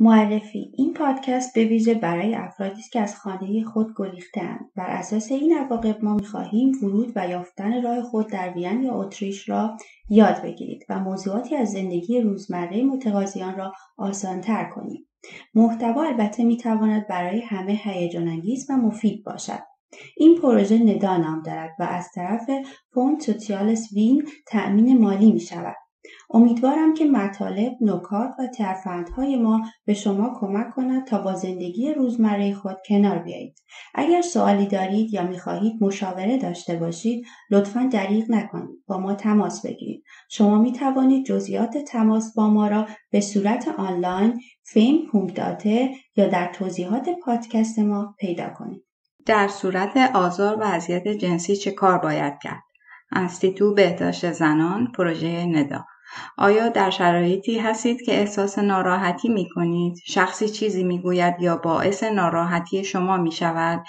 معرفی: این پادکست به ویژه برای افرادی است که از خانه خود گریخته‌اند. بر اساس این عواقب ما می‌خواهیم ورود و یافتن راه خود در وین یا اتریش را یاد بگیرید و موضوعاتی از زندگی روزمره متقاضیان را آسان‌تر کنیم. محتوا البته می‌تواند برای همه هیجان‌انگیز و مفید باشد. این پروژه ندا نام دارد و از طرف فوند سوسیالس وین تأمین مالی می‌شود. امیدوارم که مطالب، نکات و ترفندهای ما به شما کمک کند تا با زندگی روزمره خود کنار بیایید. اگر سوالی دارید یا می‌خواهید مشاوره داشته باشید، لطفاً دریغ نکنید. با ما تماس بگیرید. شما می‌توانید جزئیات تماس با ما را به صورت آنلاین fame.at یا در توضیحات پادکست ما پیدا کنید. در صورت آزار و اذیت جنسی چه کار باید کرد؟ انستیتو بهداشت زنان، پروژه ندا. آیا در شرایطی هستید که احساس ناراحتی می کنید؟ شخصی چیزی می گوید یا باعث ناراحتی شما می شود؟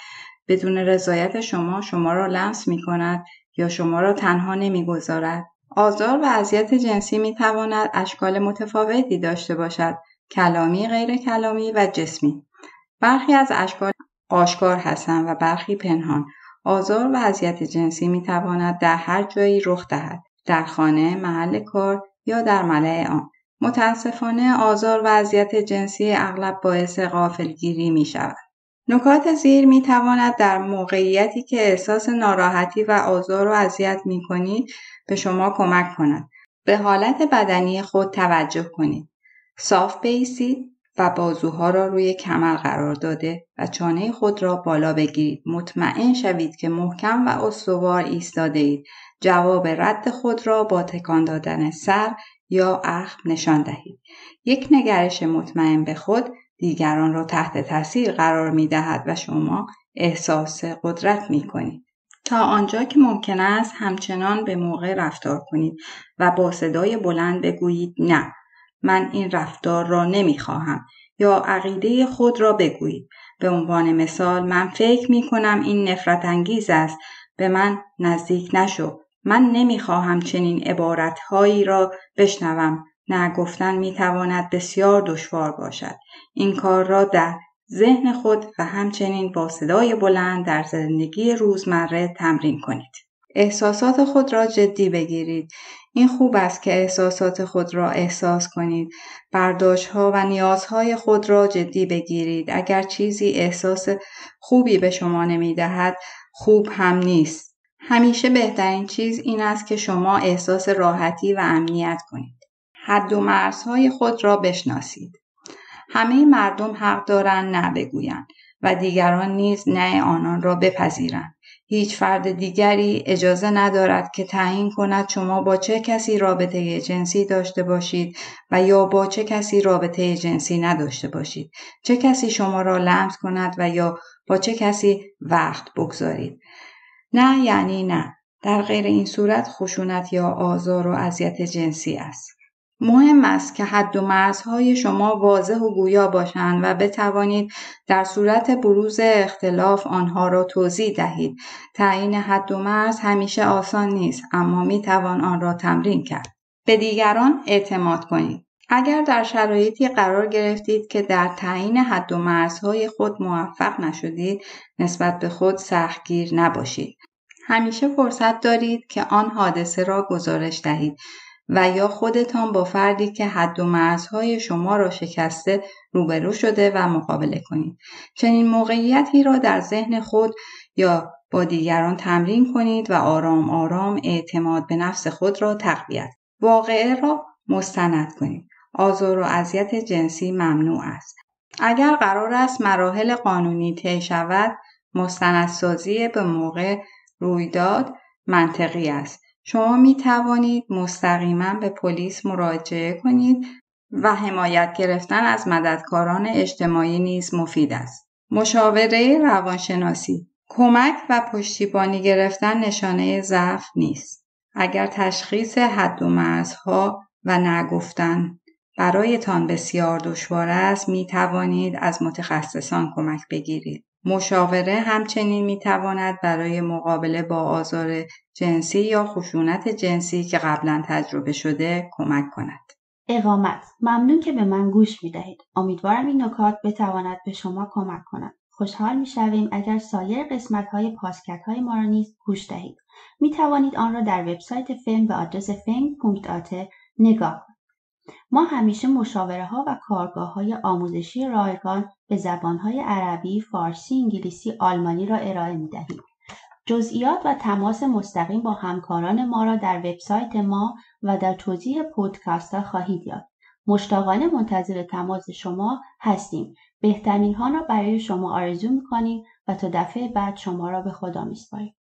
بدون رضایت شما را لمس می کند یا شما را تنها نمی گذارد؟ آزار و اذیت جنسی می تواند اشکال متفاوتی داشته باشد، کلامی، غیر کلامی و جسمی. برخی از اشکال آشکار هستند و برخی پنهان. آزار و اذیت جنسی می تواند در هر جایی رخ دهد، در خانه، محل کار یا در ملأ عام. متاسفانه آزار و اذیت جنسی اغلب باعث غافلگیری می شود. نکات زیر می تواند در موقعیتی که احساس ناراحتی و آزار و اذیت می کنید به شما کمک کند. به حالت بدنی خود توجه کنید. صاف بایستید و بازوها را روی کمر قرار داده و چانه خود را بالا بگیرید. مطمئن شوید که محکم و استوار ایستاده اید. جواب رد خود را با تکان دادن سر یا اخم نشان دهید. یک نگرش مطمئن به خود دیگران را تحت تاثیر قرار می دهد و شما احساس قدرت می کنید. تا آنجا که ممکن است همچنان به موقع رفتار کنید و با صدای بلند بگویید نه، من این رفتار را نمی خواهم، یا عقیده خود را بگویید. به عنوان مثال، من فکر می کنم این نفرت انگیز است، به من نزدیک نشو. من نمی خواهم چنین عبارتهایی را بشنوم. نه گفتن می تواند بسیار دشوار باشد. این کار را در ذهن خود و همچنین با صدای بلند در زندگی روزمره تمرین کنید. احساسات خود را جدی بگیرید. این خوب است که احساسات خود را احساس کنید. برداشت‌ها و نیازهای خود را جدی بگیرید. اگر چیزی احساس خوبی به شما نمی‌دهد، خوب هم نیست. همیشه بهترین چیز این است که شما احساس راحتی و امنیت کنید. حد و مرزهای خود را بشناسید. همه مردم حق دارند نه بگویند و دیگران نیز نه آنان را بپذیرند. هیچ فرد دیگری اجازه ندارد که تعیین کند شما با چه کسی رابطه جنسی داشته باشید و یا با چه کسی رابطه جنسی نداشته باشید. چه کسی شما را لمس کند و یا با چه کسی وقت بگذارید. نه یعنی نه. در غیر این صورت خشونت یا آزار و اذیت جنسی است. مهم است که حد و مرزهای شما واضح و گویا باشند و بتوانید در صورت بروز اختلاف آنها را توضیح دهید. تعیین حد و مرز همیشه آسان نیست، اما میتوان آن را تمرین کرد. به دیگران اعتماد کنید. اگر در شرایطی قرار گرفتید که در تعیین حد و مرزهای خود موفق نشدید، نسبت به خود سختگیر نباشید. همیشه فرصت دارید که آن حادثه را گزارش دهید و یا خودتان با فردی که حد و مرزهای شما را شکسته روبرو شده و مقابله کنید. چنین موقعیتی را در ذهن خود یا با دیگران تمرین کنید و آرام آرام اعتماد به نفس خود را تقویت. واقعه را مستند کنید. آزار و اذیت جنسی ممنوع است. اگر قرار است مراحل قانونی طی شود، مستندسازی به موقع رویداد منطقی است. شما می توانید مستقیما به پلیس مراجعه کنید و حمایت گرفتن از مددکاران اجتماعی نیز مفید است. مشاوره روانشناسی: کمک و پشتیبانی گرفتن نشانه ضعف نیست. اگر تشخیص حد و مرزها و نگفتن برایتان بسیار دشوار است، می توانید از متخصصان کمک بگیرید. مشاوره همچنین میتواند برای مقابله با آزار جنسی یا خشونت جنسی که قبلا تجربه شده کمک کند. اقامت. ممنون که به من گوش می‌دهید. امیدوارم این نکات بتواند به شما کمک کند. خوشحال می‌شویم اگر سایر قسمت‌های پادکست‌های ما را نیز گوش دهید. می‌توانید آن را در وبسایت فیلم به آدرس film.at نگاه کنید. ما همیشه مشاوره‌ها و کارگاه‌های آموزشی رایگان به زبان‌های عربی، فارسی، انگلیسی، آلمانی را ارائه می‌دهیم. جزئیات و تماس مستقیم با همکاران ما را در وبسایت ما و در توضیح پادکست‌ها خواهید یافت. مشتاقانه منتظر تماس شما هستیم. بهترین ها را برای شما آرزو می‌کنیم و تا دفعه بعد شما را به خدا می‌سپاریم.